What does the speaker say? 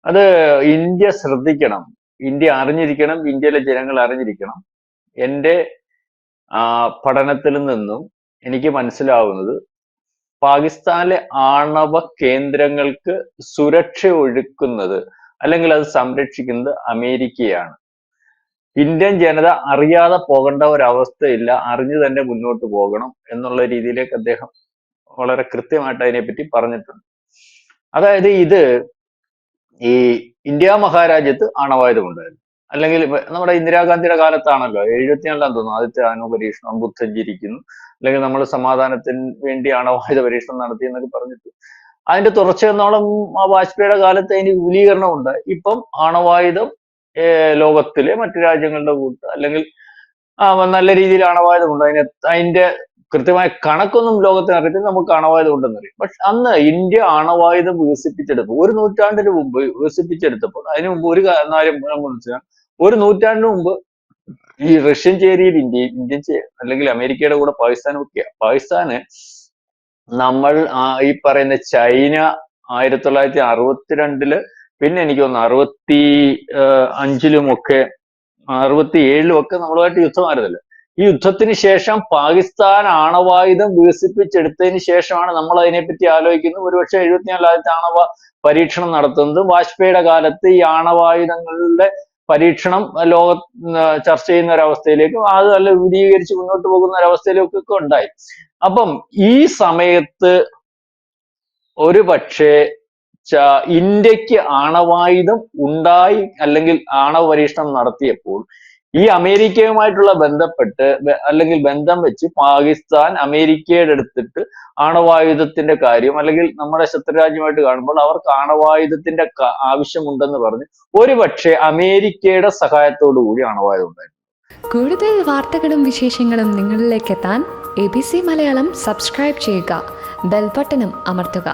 അത് ഇന്ത്യ ശ്രദ്ധിക്കണം, ഇന്ത്യ അറിഞ്ഞിരിക്കണം, ഇന്ത്യയിലെ ജനങ്ങൾ അറിഞ്ഞിരിക്കണം. എൻ്റെ പഠനത്തിൽ നിന്നും എനിക്ക് മനസ്സിലാവുന്നത് പാകിസ്ഥാനിലെ ആണവ കേന്ദ്രങ്ങൾക്ക് സുരക്ഷ ഒരുക്കുന്നത് അല്ലെങ്കിൽ അത് സംരക്ഷിക്കുന്നത് അമേരിക്കയാണ്. ഇന്ത്യൻ ജനത അറിയാതെ പോകേണ്ട ഒരവസ്ഥയില്ല, അറിഞ്ഞു തന്നെ മുന്നോട്ട് പോകണം എന്നുള്ള രീതിയിലേക്ക് അദ്ദേഹം വളരെ കൃത്യമായിട്ട് അതിനെപ്പറ്റി പറഞ്ഞിട്ടുണ്ട്. അതായത് ഇത് ഈ ഇന്ത്യ മഹാരാജ്യത്ത് ആണവായുധം ഉണ്ടായിരുന്നു, അല്ലെങ്കിൽ നമ്മുടെ ഇന്ദിരാഗാന്ധിയുടെ കാലത്താണല്ലോ 74 തോന്നുന്നു ആദ്യത്തെ ആണവ പരീക്ഷണം ബുദ്ധഞ്ചിരിക്കുന്നു, അല്ലെങ്കിൽ നമ്മൾ സമാധാനത്തിന് വേണ്ടി ആണവായുധ പരീക്ഷണം നടത്തി എന്നൊക്കെ പറഞ്ഞിട്ട് അതിന്റെ തുടർച്ചയെന്നോളം വാജ്പേയിയുടെ കാലത്ത് അതിന് വിപുലീകരണം ഉണ്ടായി. ഇപ്പം ആണവായുധം ലോകത്തിലെ മറ്റു രാജ്യങ്ങളുടെ കൂട്ട് അല്ലെങ്കിൽ നല്ല രീതിയിൽ ആണവായുധം ഉണ്ട്. അതിന്റെ കൃത്യമായ കണക്കൊന്നും ലോകത്തിന് അറിയത്തില്ല, നമുക്ക് ആണവായുധം ഉണ്ടെന്നറിയാം. പക്ഷെ അന്ന് ഇന്ത്യ ആണവായുധം വികസിപ്പിച്ചെടുത്തപ്പോൾ, ഒരു നൂറ്റാണ്ടിന് മുമ്പ് വികസിപ്പിച്ചെടുത്തപ്പോൾ, അതിനു മുമ്പ് ഒരു കാര്യം മനസ്സിലാക്കാം, ഒരു നൂറ്റാണ്ടിന് മുമ്പ് ഈ റഷ്യൻ ചേരിയിൽ ഇന്ത്യൻ അല്ലെങ്കിൽ അമേരിക്കയുടെ കൂടെ പാകിസ്ഥാനും ഒക്കെയാണ്. പാകിസ്ഥാന് നമ്മൾ ഈ പറയുന്ന ചൈന 1962 പിന്നെ എനിക്ക് തോന്നുന്നു 65 67 ഒക്കെ നമ്മളുമായിട്ട് യുദ്ധമായിരുന്നല്ലോ. ഈ യുദ്ധത്തിന് ശേഷം പാകിസ്ഥാൻ ആണവായുധം വികസിപ്പിച്ചെടുത്തതിന് ശേഷമാണ് നമ്മൾ അതിനെപ്പറ്റി ആലോചിക്കുന്നത്. ഒരുപക്ഷെ 74 ആദ്യത്തെ ആണവ പരീക്ഷണം നടത്തുന്നത് വാജ്പേയിയുടെ കാലത്ത് ഈ ആണവായുധങ്ങളുടെ പരീക്ഷണം ലോക ചർച്ച ചെയ്യുന്ന ഒരവസ്ഥയിലേക്കും അത് നല്ല വിപുലീകരിച്ച് മുന്നോട്ട് പോകുന്ന ഒരവസ്ഥയിലേക്കൊക്കെ ഉണ്ടായി. അപ്പം ഈ സമയത്ത് ഒരു പക്ഷേ ഇന്ത്യക്ക് ആണവായുധം ഉണ്ടായി അല്ലെങ്കിൽ ആണവ പരീക്ഷണം നടത്തിയപ്പോൾ ഈ അമേരിക്കയുമായിട്ടുള്ള അല്ലെങ്കിൽ ബന്ധം വെച്ച് പാകിസ്ഥാൻ അമേരിക്കയുടെ അടുത്തിട്ട് ആണവായുധത്തിന്റെ കാര്യം അല്ലെങ്കിൽ നമ്മുടെ ശത്രുരാജ്യമായിട്ട് കാണുമ്പോൾ അവർക്ക് ആണവായുധത്തിന്റെ ആവശ്യമുണ്ടെന്ന് പറഞ്ഞ് ഒരുപക്ഷെ അമേരിക്കയുടെ സഹായത്തോടു കൂടി ആണവായുധം ഉണ്ടായിരുന്നു. കൂടുതൽ വാർത്തകളും വിശേഷങ്ങളും നിങ്ങളിലേക്ക് എത്താൻ ABC മലയാളം സബ്സ്ക്രൈബ് ചെയ്യുക, ബെൽബട്ടനും അമർത്തുക.